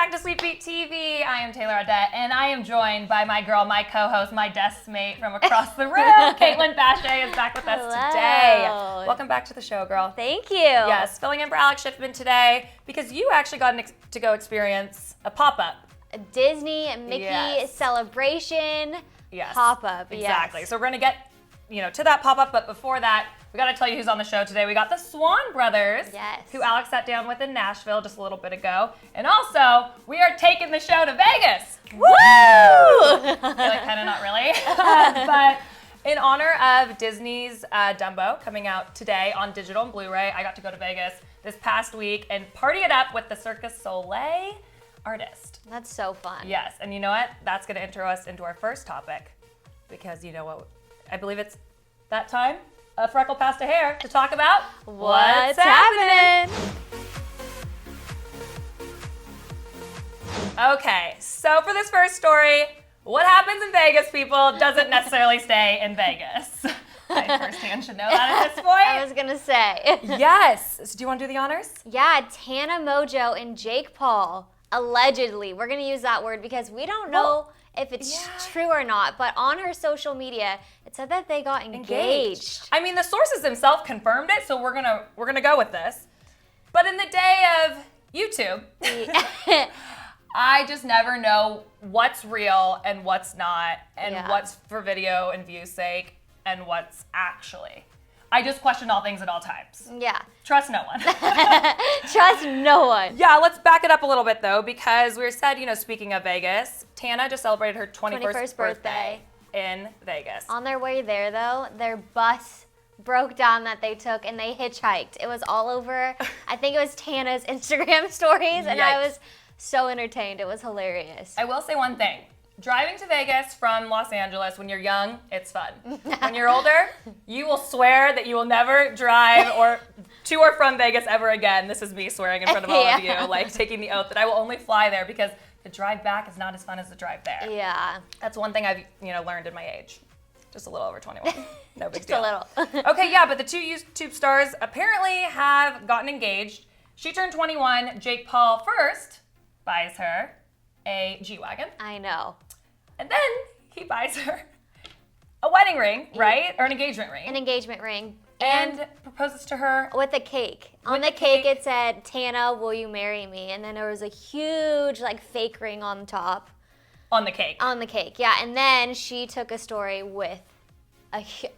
back to SweetBeat TV. I am Taylor Audette, and I am joined by my girl, my co-host, my desk mate from across the room. Caitlin Bachet is back with us today. Welcome back to the show, girl. Thank you. Yes, filling in for Alex Schiffman today because you actually got to go experience a pop-up. A Disney and Mickey celebration pop-up. Exactly. Yes. So we're going to get to that pop-up, but before that, we got to tell you who's on the show today. We got the Swon Brothers, who Alex sat down with in Nashville just a little bit ago. And also, we are taking the show to Vegas. Woo! I feel like kind of not really. But in honor of Disney's Dumbo coming out today on digital and Blu-ray, I got to go to Vegas this past week and party it up with the Cirque du Soleil artist. That's so fun. Yes, and you know what? That's going to intro us into our first topic because you know what? I believe it's that time. A freckle past a hair to talk about what's happening. Okay, so for this first story, what happens in Vegas, people, doesn't necessarily stay in Vegas. I firsthand should know that at this point. I was gonna say. Yes. So do you want to do the honors? Yeah, Tana Mongeau and Jake Paul, allegedly, we're gonna use that word because we don't know if it's true or not, but on her social media, it said that they got engaged. I mean, the sources themselves confirmed it, so we're gonna go with this. But in the day of YouTube, I just never know what's real and what's not, and what's for video and view's sake, and what's actually. I just question all things at all times. Yeah. Trust no one. Trust no one. Yeah, let's back it up a little bit though, because we said, speaking of Vegas, Tana just celebrated her 21st birthday in Vegas. On their way there though, their bus broke down that they took and they hitchhiked. It was all over, I think it was Tana's Instagram stories, and I was so entertained. It was hilarious. I will say one thing. Driving to Vegas from Los Angeles when you're young, it's fun. When you're older, you will swear that you will never drive or to or from Vegas ever again. This is me swearing in front of all of you, like taking the oath that I will only fly there because the drive back is not as fun as the drive there. Yeah. That's one thing I've learned in my age. Just a little over 21. No big Just deal. a little. Okay, yeah, but the two YouTube stars apparently have gotten engaged. She turned 21. Jake Paul first buys her a G-Wagon. I know. And then he buys her a wedding ring, right? Or an engagement ring. An engagement ring. And proposes to her. With a cake. On the cake it said, "Tana, will you marry me?" And then there was a huge fake ring on top. On the cake. On the cake, yeah. And then she took a story with a big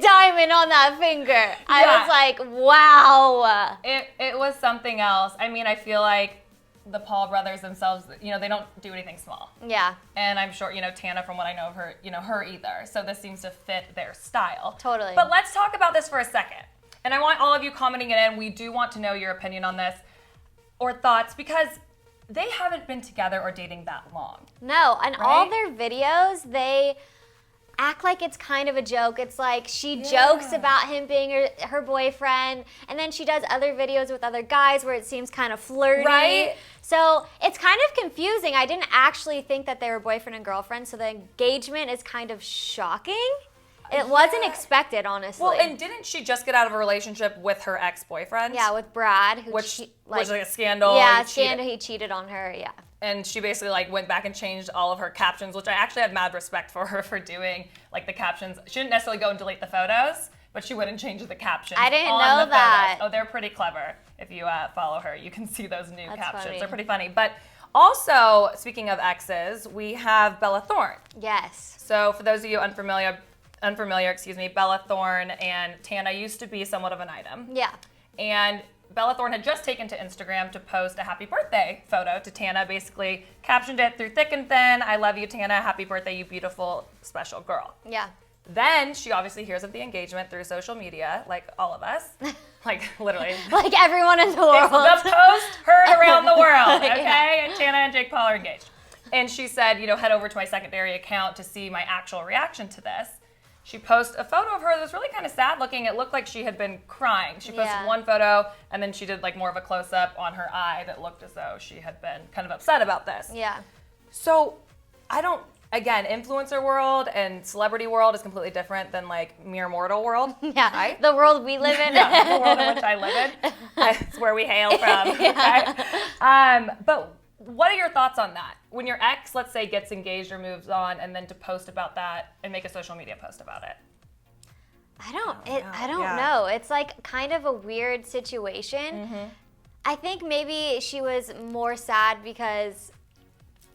diamond on that finger. I was like, wow. It was something else. I mean, I feel like the Paul brothers themselves, they don't do anything small. Yeah. And I'm sure, Tana, from what I know of her, her either. So this seems to fit their style. Totally. But let's talk about this for a second. And I want all of you commenting it in. We do want to know your opinion on this or thoughts because they haven't been together or dating that long. No, and all their videos, they act like it's kind of a joke. It's like she jokes about him being her boyfriend, and then she does other videos with other guys where it seems kind of flirty. Right. So it's kind of confusing. I didn't actually think that they were boyfriend and girlfriend, so the engagement is kind of shocking. It wasn't expected, honestly. Well, and didn't she just get out of a relationship with her ex-boyfriend? Yeah, with Brad, which was like a scandal. Yeah, scandal. He cheated on her. Yeah. And she basically went back and changed all of her captions, which I actually had mad respect for her for doing. The captions, she didn't necessarily go and delete the photos, but she went and changed the captions. I didn't on know the that. Photos. Oh, they're pretty clever. If you follow her, you can see those new captions. Funny. They're pretty funny. But also, speaking of exes, we have Bella Thorne. Yes. So for those of you unfamiliar, Bella Thorne and Tana used to be somewhat of an item. Yeah. And Bella Thorne had just taken to Instagram to post a happy birthday photo to Tana, basically captioned it through thick and thin, "I love you, Tana, happy birthday, you beautiful, special girl." Yeah. Then she obviously hears of the engagement through social media, like all of us. Literally. Like everyone in the world. It's the post heard around the world, okay? And Tana and Jake Paul are engaged. And she said, head over to my secondary account to see my actual reaction to this. She posted a photo of her that was really kind of sad looking. It looked like she had been crying. She posted one photo, and then she did more of a close-up on her eye that looked as though she had been kind of upset about this. Yeah. So I don't again, influencer world and celebrity world is completely different than like mere mortal world. Yeah, right? the world we live in. Yeah, the world in which I live in. That's where we hail from. Okay? But what are your thoughts on that? When your ex, let's say, gets engaged or moves on, and then to post about that and make a social media post about it? I don't know. It's like kind of a weird situation. I think maybe she was more sad because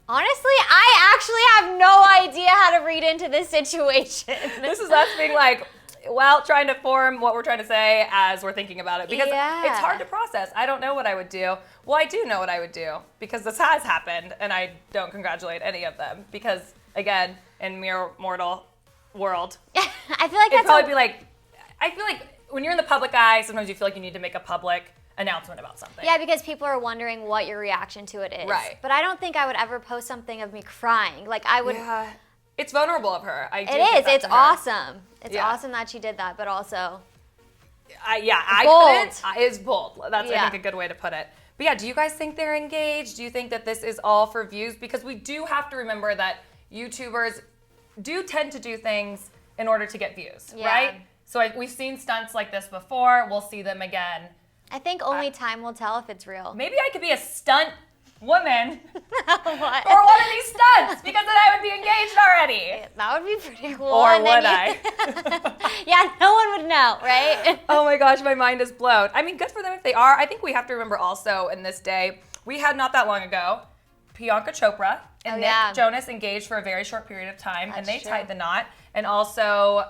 honestly, I actually have no idea how to read into this situation. This is us being like, well, trying to form what we're trying to say as we're thinking about it because it's hard to process. I don't know what I would do. Well, I do know what I would do because this has happened and I don't congratulate any of them because, again, in mere mortal world, I feel like it'd probably be like, I feel like when you're in the public eye, sometimes you feel like you need to make a public announcement about something. Yeah, because people are wondering what your reaction to it is. Right. But I don't think I would ever post something of me crying. Like I would. Yeah. It's vulnerable of her. It is. It's awesome. It's awesome that she did that, but also. I couldn't. It's bold. That's I think a good way to put it. But yeah, do you guys think they're engaged? Do you think that this is all for views? Because we do have to remember that YouTubers do tend to do things in order to get views, right? So we've seen stunts like this before. We'll see them again. I think only time will tell if it's real. Maybe I could be a stunt woman What? for one of these stunts because then I would be engaged already. That would be pretty cool. Or would I? Yeah, no one would know, right? Oh my gosh, my mind is blown. I mean, good for them if they are. I think we have to remember also in this day, we had not that long ago, Priyanka Chopra and Nick Jonas engaged for a very short period of time, and they tied the knot. And also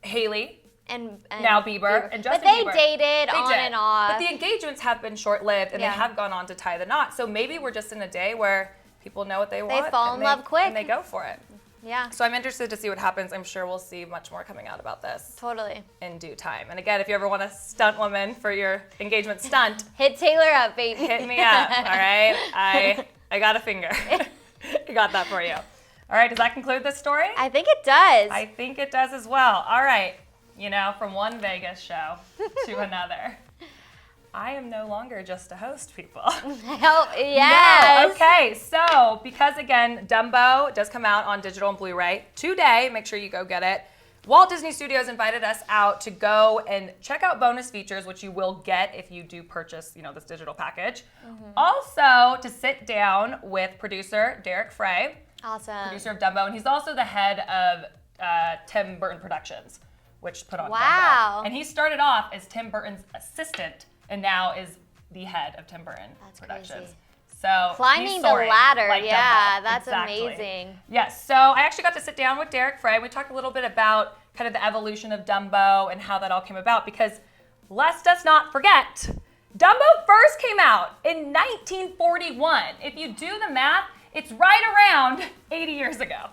Hailey. And now Bieber and Justin Bieber. But they dated on and off. But the engagements have been short-lived, and they have gone on to tie the knot. So maybe we're just in a day where people know what they want. They fall in love quick. And they go for it. Yeah. So I'm interested to see what happens. I'm sure we'll see much more coming out about this. Totally. In due time. And again, if you ever want a stunt woman for your engagement stunt. Hit Taylor up, baby. Hit me up, all right? I got a finger. I got that for you. All right, does that conclude this story? I think it does. I think it does as well. All right. You know, from one Vegas show to another. I am no longer just a host, people. Oh, yes. No. Okay, so because again, Dumbo does come out on digital and Blu-ray today. Make sure you go get it. Walt Disney Studios invited us out to go and check out bonus features, which you will get if you do purchase, this digital package. Also, to sit down with producer Derek Frey, producer of Dumbo, and he's also the head of Tim Burton Productions, which put on Dumbo. And he started off as Tim Burton's assistant and now is the head of Tim Burton Productions. Crazy. So climbing the ladder, like that's amazing. Yes, so I actually got to sit down with Derek Frey. We talked a little bit about kind of the evolution of Dumbo and how that all came about because let's just not forget, Dumbo first came out in 1941. If you do the math, it's right around 80 years ago.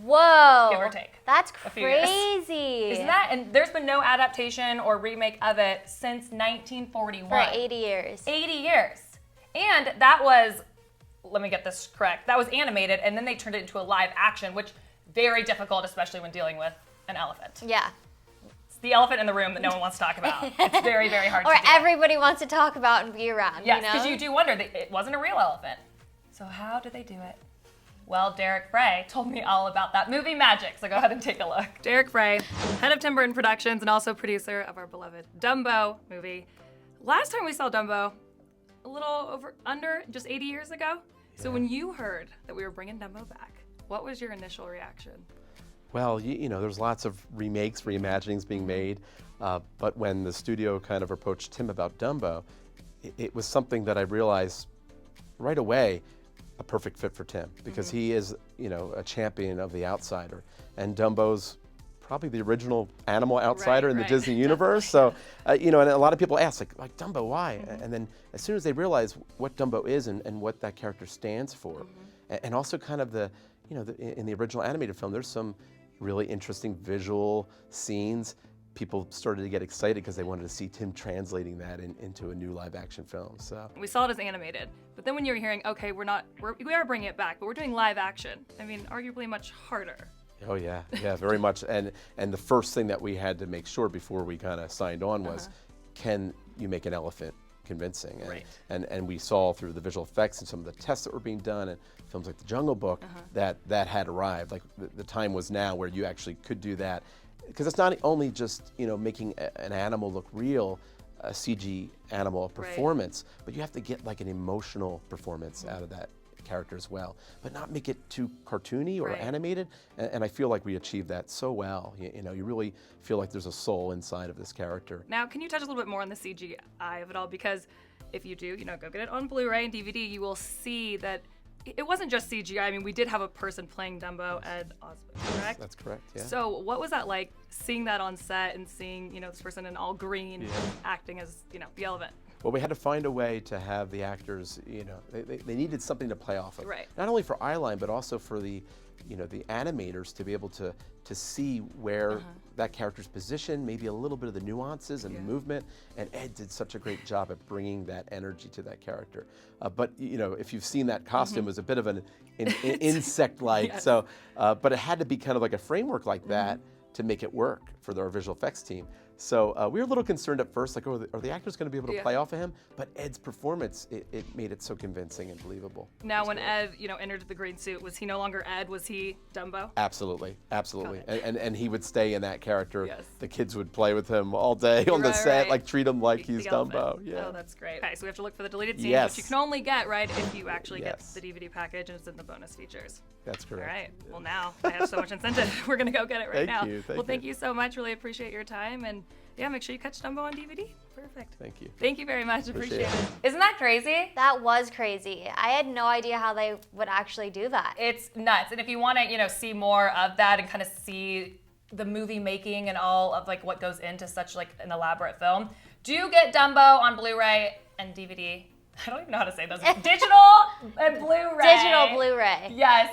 Whoa. Give or take. That's crazy. Isn't that? And there's been no adaptation or remake of it since 1941. For 80 years. 80 years. And that was, let me get this correct, that was animated and then they turned it into a live action, which very difficult, especially when dealing with an elephant. Yeah. It's the elephant in the room that no one wants to talk about. It's very, very hard to do. Or everybody wants to talk about and be around, Yes, because you do wonder, it wasn't a real elephant. So how did they do it? Well, Derek Frey told me all about that movie magic, so go ahead and take a look. Derek Frey, head of Tim Burton Productions and also producer of our beloved Dumbo movie. Last time we saw Dumbo, a little under just 80 years ago. So when you heard that we were bringing Dumbo back, what was your initial reaction? Well, there's lots of remakes, reimaginings being made, but when the studio kind of approached Tim about Dumbo, it was something that I realized right away a perfect fit for Tim because he is, a champion of the outsider, and Dumbo's probably the original animal outsider in the Disney universe. So, and a lot of people ask, like Dumbo, why? And then as soon as they realize what Dumbo is and what that character stands for, and also kind of in the original animated film, there's some really interesting visual scenes. People started to get excited because they wanted to see Tim translating that into a new live action film. So we saw it as animated, but then when you were hearing, okay, we are bringing it back, but we're doing live action. I mean, arguably much harder. Oh yeah, very much. And the first thing that we had to make sure before we kind of signed on was, can you make an elephant convincing. And, Right. and we saw through the visual effects and some of the tests that were being done and films like The Jungle Book that had arrived. Like the time was now where you actually could do that. Because it's not only just, you know, making an animal look real, a CG animal performance, but you have to get like an emotional performance out of that character as well, but not make it too cartoony or animated. And I feel like we achieved that so well. You know, you really feel like there's a soul inside of this character. Now, can you touch a little bit more on the CGI of it all? Because if you do, you know, go get it on Blu-ray and DVD, you will see that it wasn't just CGI. I mean, we did have a person playing Dumbo, Ed Osmond, correct? That's correct, yeah. So what was that like, seeing that on set and seeing, you know, this person in all green acting as, you know, the elephant? Well, we had to find a way to have the actors, you know, they needed something to play off of. Right. Not only for eyeline, but also for the, you know, the animators to be able to see where that character's position, maybe a little bit of the nuances and movement. And Ed did such a great job at bringing that energy to that character. But, you know, if you've seen that costume, it was a bit of an insect-like. So, but it had to be kind of like a framework like that to make it work for our visual effects team. So we were a little concerned at first, like, are the actors going to be able to play off of him? But Ed's performance, it made it so convincing and believable. Now, when Ed, you know, entered the green suit, was he no longer Ed? Was he Dumbo? Absolutely, absolutely. And he would stay in that character. Yes. The kids would play with him all day on the set, like treat him like he's Dumbo. Yeah. Oh, that's great. Okay, so we have to look for the deleted scenes, which you can only get, right, if you actually get the DVD package and it's in the bonus features. That's correct. All right. Well, now I have so much incentive. We're going to go get it right now. Thank you so much. Really appreciate your time. And yeah, make sure you catch Dumbo on DVD. Perfect. Thank you. Thank you very much. Appreciate it. Isn't that crazy? That was crazy. I had no idea how they would actually do that. It's nuts. And if you want to, you know, see more of that and kind of see the movie making and all of like what goes into such like an elaborate film, do get Dumbo on Blu-ray and DVD. I don't even know how to say those. Digital and Blu-ray. Digital Blu-ray. Yes.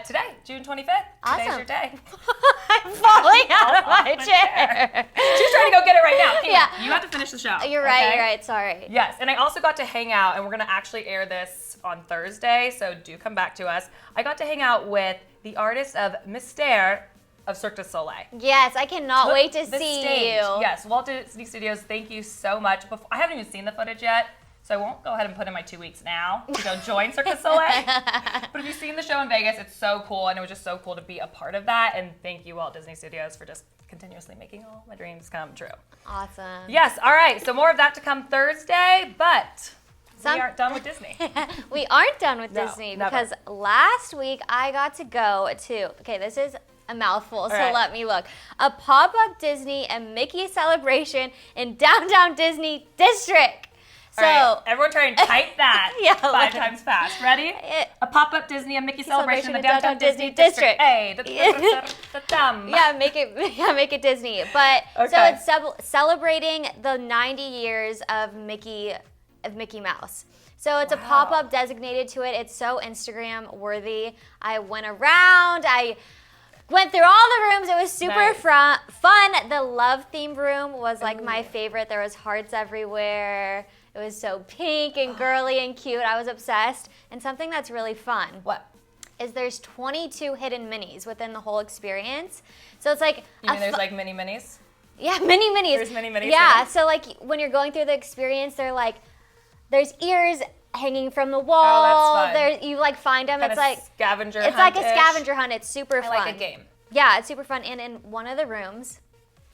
Today, June 25th. Awesome. Today's your day. I'm falling out of my chair. She's trying to go get it right now. Kate, you have to finish the show. You're right. Sorry. Yes, and I also got to hang out, and we're going to actually air this on Thursday, so do come back to us. I got to hang out with the artist of Mystère of Cirque du Soleil. Yes, I cannot wait to see you. Yes, Walt Disney Studios, thank you so much. I haven't even seen the footage yet, so I won't go ahead and put in my 2 weeks now to go join Cirque du Soleil. But if you've seen the show in Vegas, it's so cool, and it was just so cool to be a part of that. And thank you, Walt Disney Studios, for just continuously making all my dreams come true. Awesome. Yes, all right, so more of that to come Thursday, but we aren't done with Disney. We aren't done with Disney because last week I got to go to, okay, this is a mouthful, so let me look. A pop-up Disney and Mickey celebration in downtown Disney District. So right, everyone try and type that 5 times fast. Ready? A pop-up Disney and Mickey celebration in the downtown Disney District. Hey, make it Disney. But so it's celebrating the 90 years of Mickey Mouse. So it's a pop-up designated to it. It's so Instagram worthy. I went around. I went through all the rooms. It was super fun. The love themed room was like my favorite. There was hearts everywhere. It was so pink and girly and cute. I was obsessed. And something that's really fun. What? Is there's 22 hidden minis within the whole experience. So it's like you mean there's like mini minis? Yeah, mini minis. There's mini minis. Yeah. So like when you're going through the experience, they're like there's ears hanging from the wall. Oh, that's fun. There you like find them. It's like scavenger hunt. It's like a scavenger hunt. It's super fun. I like a game. Yeah, it's super fun. And in one of the rooms,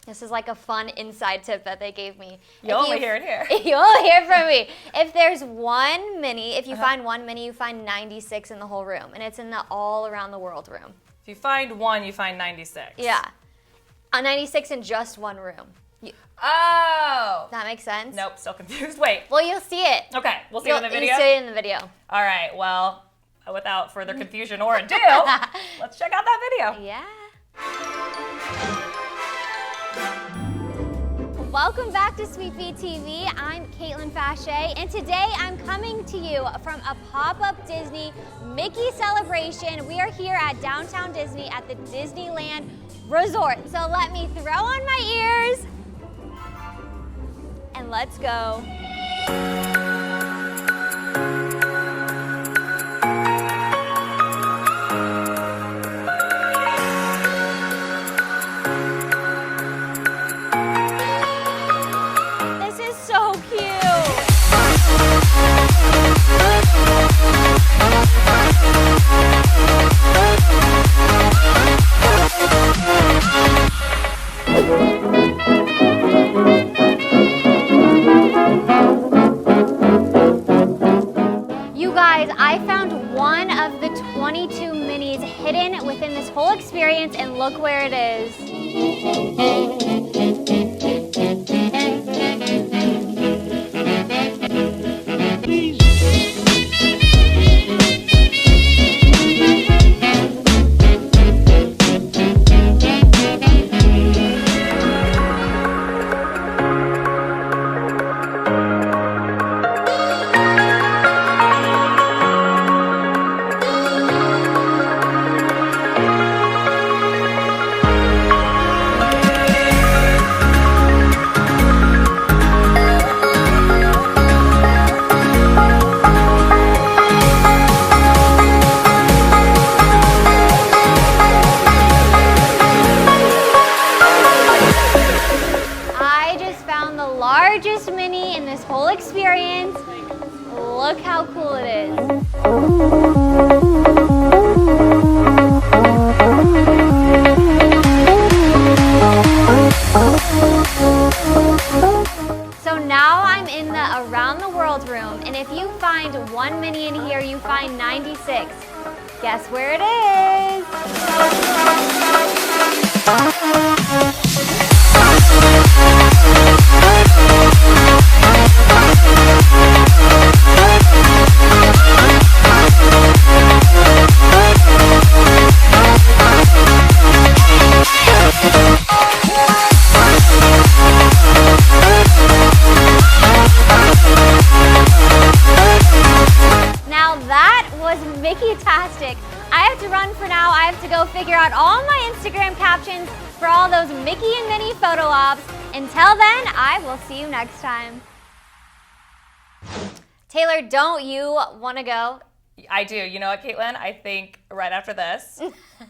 this is like a fun inside tip that they gave me. You only hear it here. You only hear it from me. If there's one mini, if you find one mini, you find 96 in the whole room. And it's in the all around the world room. If you find one, you find 96. Yeah. 96 in just one room. Oh. That makes sense? Nope, still confused. Wait. Well, you'll see it. Okay, we'll see it in the video? You'll see it in the video. All right, well, without further confusion or ado, let's check out that video. Yeah. Welcome back to SweetBeat TV. I'm Caitlin Fache, and today I'm coming to you from a pop-up Disney Mickey celebration. We are here at downtown Disney at the Disneyland Resort. So let me throw on my ears and let's go. This is so cute. I found one of the 22 minis hidden within this whole experience, and look where it is. Largest mini in this whole experience. Look how cool it is. So now I'm in the Around the World room, and if you find one mini in here, you find 96. Guess where it is? Mickey-tastic. I have to run for now. I have to go figure out all my Instagram captions for all those Mickey and Minnie photo ops. Until then, I will see you next time. Taylor, don't you want to go? I do. You know what, Caitlin? I think right after this,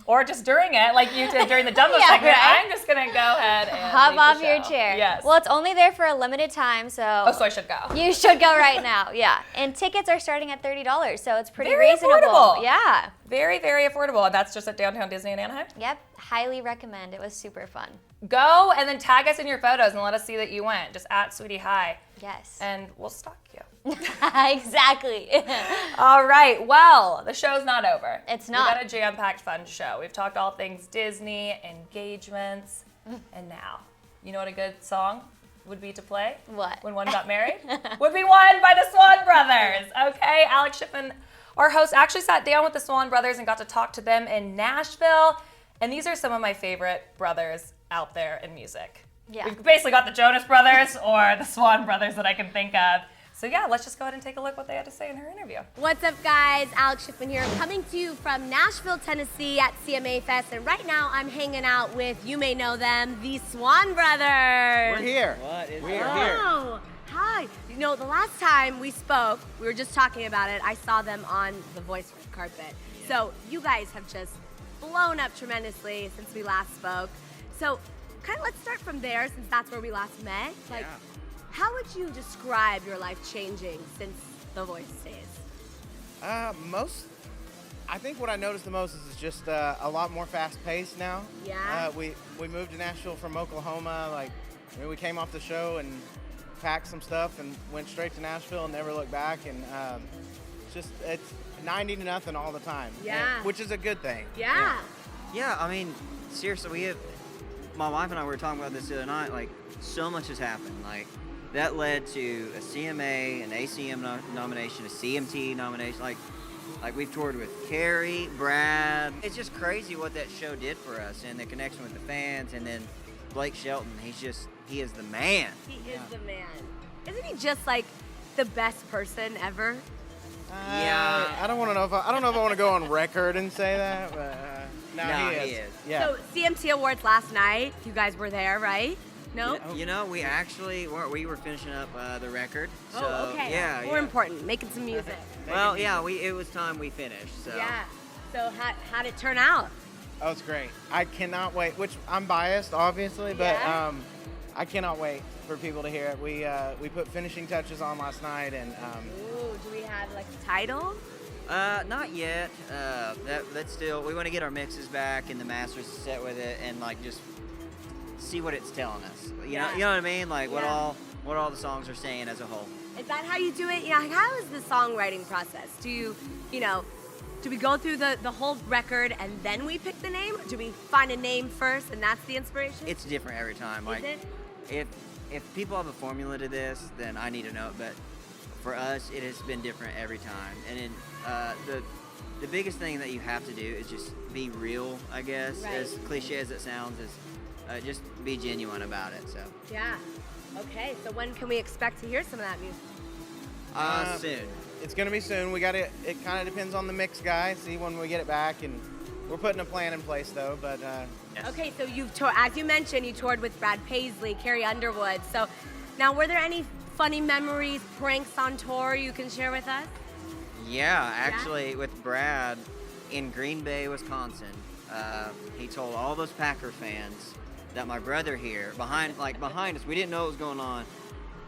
or just during it, like you did during the Dumbo segment, right? I'm just going to go ahead and hop off your chair. Yes. Well, it's only there for a limited time, so... Oh, so I should go. You should go right now, yeah. And tickets are starting at $30, so it's pretty very reasonable. Affordable. Yeah. Very, very affordable. And that's just at Downtown Disney in Anaheim? Yep. Highly recommend. It was super fun. Go and then tag us in your photos and let us see that you went. Just at Sweetie Hi. Yes. And we'll stalk you. Exactly. All right. Well, the show's not over. It's not. We got a jam-packed fun show. We've talked all things Disney, engagements, and now. You know what a good song would be to play? What? When one got married? Would be One by the Swon Brothers. Okay, Alex Shipman, our host, actually sat down with the Swon Brothers and got to talk to them in Nashville. And these are some of my favorite brothers out there in music. Yeah. We've basically got the Jonas Brothers or the Swon Brothers that I can think of. So yeah, let's just go ahead and take a look what they had to say in her interview. What's up, guys? Alex Shipman here, coming to you from Nashville, Tennessee at CMA Fest. And right now I'm hanging out with, you may know them, the Swon Brothers. We're here. We are here. Hi. You know, the last time we spoke, we were just talking about it. I saw them on the Voice red carpet. So you guys have just blown up tremendously since we last spoke. So kind of let's start from there, since that's where we last met. Like, how would you describe your life changing since the Voice days? I think what I noticed the most is it's just a lot more fast-paced now. Yeah. We moved to Nashville from Oklahoma. Like, we came off the show and packed some stuff and went straight to Nashville and never looked back. And it's 90-0 all the time. Yeah. Which is a good thing. Yeah. Yeah, I mean, seriously, my wife and I were talking about this the other night. Like, so much has happened. Like, that led to a CMA, an ACM nomination, a CMT nomination. Like we've toured with Carrie, Brad. It's just crazy what that show did for us and the connection with the fans. And then Blake Shelton, he is the man. He is the man. Isn't he just like the best person ever? Yeah. I don't know if I want to go on record and say that, but no, he is. Yeah. So CMT Awards last night, you guys were there, right? No? You know, we actually we were finishing up the record. So, Oh, okay. Yeah. More important, making some music. Well, yeah, it was time we finished. So. Yeah. So how'd it turn out? Oh, it's great. I cannot wait, which I'm biased, obviously, but Yeah. I cannot wait for people to hear it. We put finishing touches on last night, and Ooh, do we have like a title? Not yet. That's still. We want to get our mixes back and the masters set with it, and like just see what it's telling us. You know what I mean? Like what all the songs are saying as a whole. Is that how you do it? Yeah. How is the songwriting process? Do you you know, do we go through the whole record and then we pick the name? Do we find a name first and that's the inspiration? It's different every time. Is it? If people have a formula to this, then I need to know it. But for us, it has been different every time. And then the biggest thing that you have to do is just be real, I guess. Right. As cliche as it sounds, is just be genuine about it. So. Yeah. Okay, so when can we expect to hear some of that music? Soon. It's gonna be soon. We got it. It kind of depends on the mix guy. See when we get it back, and we're putting a plan in place though. But Yes. Okay, so you've toured, as you mentioned, you toured with Brad Paisley, Carrie Underwood. So now, were there any funny memories, pranks on tour you can share with us? Yeah, actually, with Brad in Green Bay, Wisconsin, he told all those Packer fans that my brother here, behind us, we didn't know what was going on.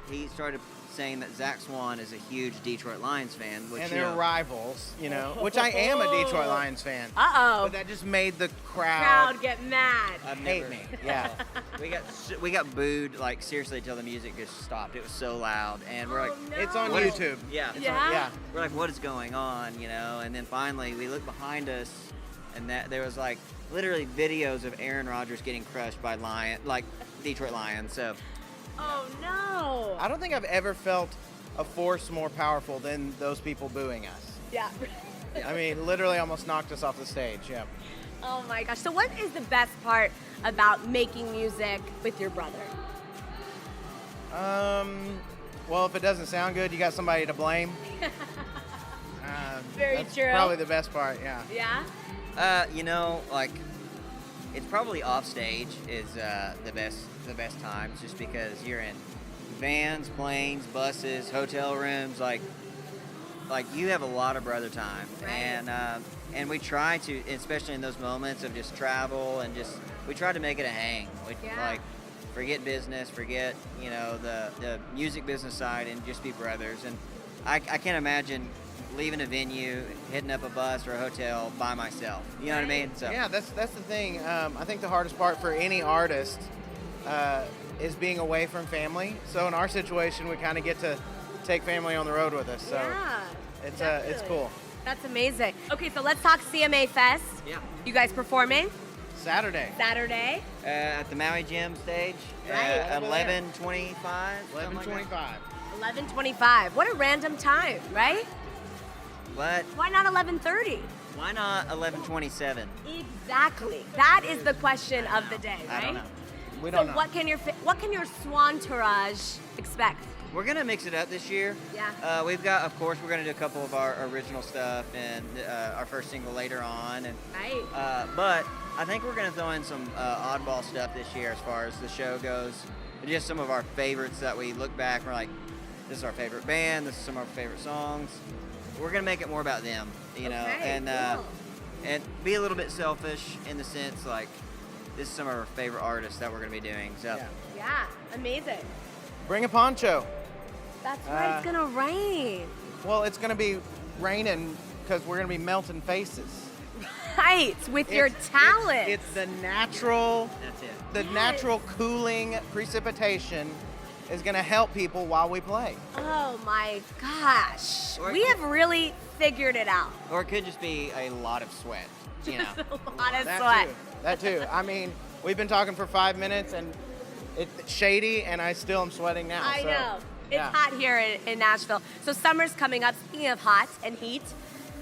He started saying that Zach Swon is a huge Detroit Lions fan, which and they're rivals, you know, which I am a Detroit Lions fan. Uh-oh. But that just made the Crowd get mad. hate me. Yeah. we got booed like seriously until the music just stopped. It was so loud, and we're like, no. It's on What is- YouTube. yeah, Yeah? we're like, what is going on, you know? And then finally we look behind us, and that there was like literally videos of Aaron Rodgers getting crushed by Detroit Lions. So Oh no. I don't think I've ever felt a force more powerful than those people booing us. Yeah. I mean, literally almost knocked us off the stage. Yeah. Oh my gosh. So what is the best part about making music with your brother? Well, if it doesn't sound good, you got somebody to blame. Very that's true. Probably the best part. Yeah. Yeah? you know, like it's probably off stage is the best times, just because you're in vans, planes, buses, hotel rooms, like you have a lot of brother time. Right. And we try to, especially in those moments of just travel, and just we try to make it a hang. We Yeah. forget business, forget, you know, the music business side, and just be brothers. And I can't imagine leaving a venue, hitting up a bus or a hotel by myself. You know what I mean? So Yeah, that's the thing. I think the hardest part for any artist is being away from family. So in our situation, we kind of get to take family on the road with us. So Yeah. it's definitely. cool. That's amazing. Okay, so let's talk CMA Fest. Yeah. You guys performing Saturday. Saturday. At the Maui Gym stage, Right. 11:25. 11:25. 11:25. What a random time, right? But Why not 11:30? why not 11:27? Exactly. That is the question of the day, right? I don't know. We So don't know. what can your Swantourage expect? We're gonna mix it up this year. Yeah. We've got, of course, we're gonna do a couple of our original stuff and our first single later on, and Right. but I think we're gonna throw in some oddball stuff this year as far as the show goes. Just some of our favorites that we look back and we're like, this is our favorite band. This is some of our favorite songs. We're gonna make it more about them, you know, Okay, and cool. and be a little bit selfish in the sense like this is some of our favorite artists that we're gonna be doing. So. Yeah. Yeah. Amazing. Bring a poncho. That's right. It's gonna rain. Well, it's going to be raining because we're going to be melting faces. Right. With your talent. It's the natural, That's it. the Yes. natural cooling precipitation is going to help people while we play. Oh my gosh. Or- We have really figured it out. Or it could just be a lot of sweat, you know. A lot of That sweat. too. That too. I mean, we've been talking for 5 minutes and it's shady and I still am sweating now. I so, know. It's yeah. hot here in Nashville. So summer's coming up. Speaking of hot and heat,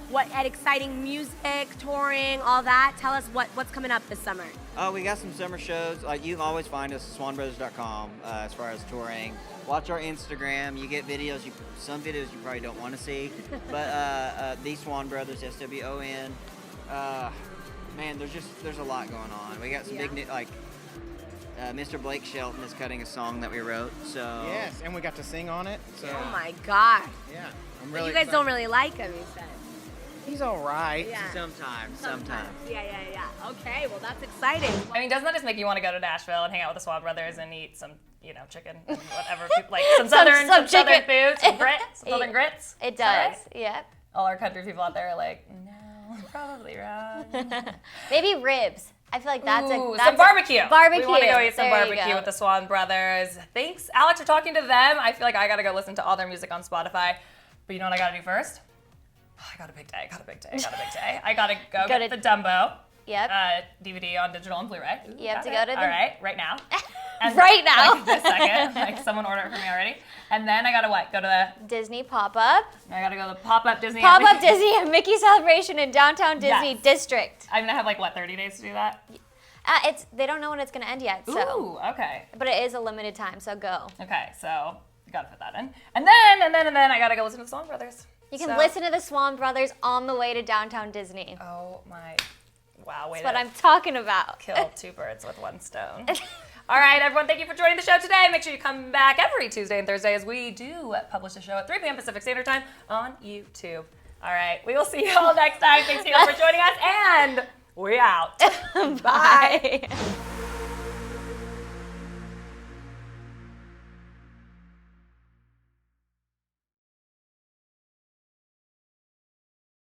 what exciting music, touring, all that. Tell us what's coming up this summer. We got some summer shows. Like you can always find us at SwanBrothers.com as far as touring. Watch our Instagram. You get videos. Some videos you probably don't want to see, but the Swon Brothers, SWON. Man, there's a lot going on. We got some big Mr. Blake Shelton is cutting a song that we wrote. So Yes, and we got to sing on it. So Oh my God. yeah, I'm But really you guys excited. don't really like him, you said. He's all right. Yeah. sometimes. Yeah. Okay, well that's exciting. I mean, doesn't that just make you want to go to Nashville and hang out with the Swon Brothers and eat some, you know, chicken and whatever, like some southern chicken. food, some grits, some southern grits? It Is that does. right? Yep. All our country people out there are like, no, probably wrong. Maybe ribs. I feel like that's Ooh, that's some barbecue. Barbecue. We want to go eat some There you barbecue go. with the Swon Brothers. Thanks, Alex, for talking to them. I feel like I got to go listen to all their music on Spotify. But you know what I got to do first? I got a big day. I gotta go get the Dumbo Yep. DVD on digital and Blu-ray. You have to go to the... All right, right now. And right now. Like this second. Like someone ordered it for me already. And then I gotta what? Go to the... Disney pop-up. I gotta go to the PopUp Disney. PopUp Disney and Mickey Celebration in downtown Disney District. I'm gonna have like, what, 30 days to do that? They don't know when it's gonna end yet, so. Ooh, okay. But it is a limited time, so go. Okay, so you gotta put that in. And then I gotta go listen to the Swon Brothers. You can listen to the Swon Brothers on the way to downtown Disney. Oh my, wow, That's what I'm talking about. Kill two birds with one stone. All right, everyone, thank you for joining the show today. Make sure you come back every Tuesday and Thursday as we do publish the show at 3 p.m. Pacific Standard Time on YouTube. All right, we will see you all next time. Thanks, Tina, for joining us, and we out. Bye.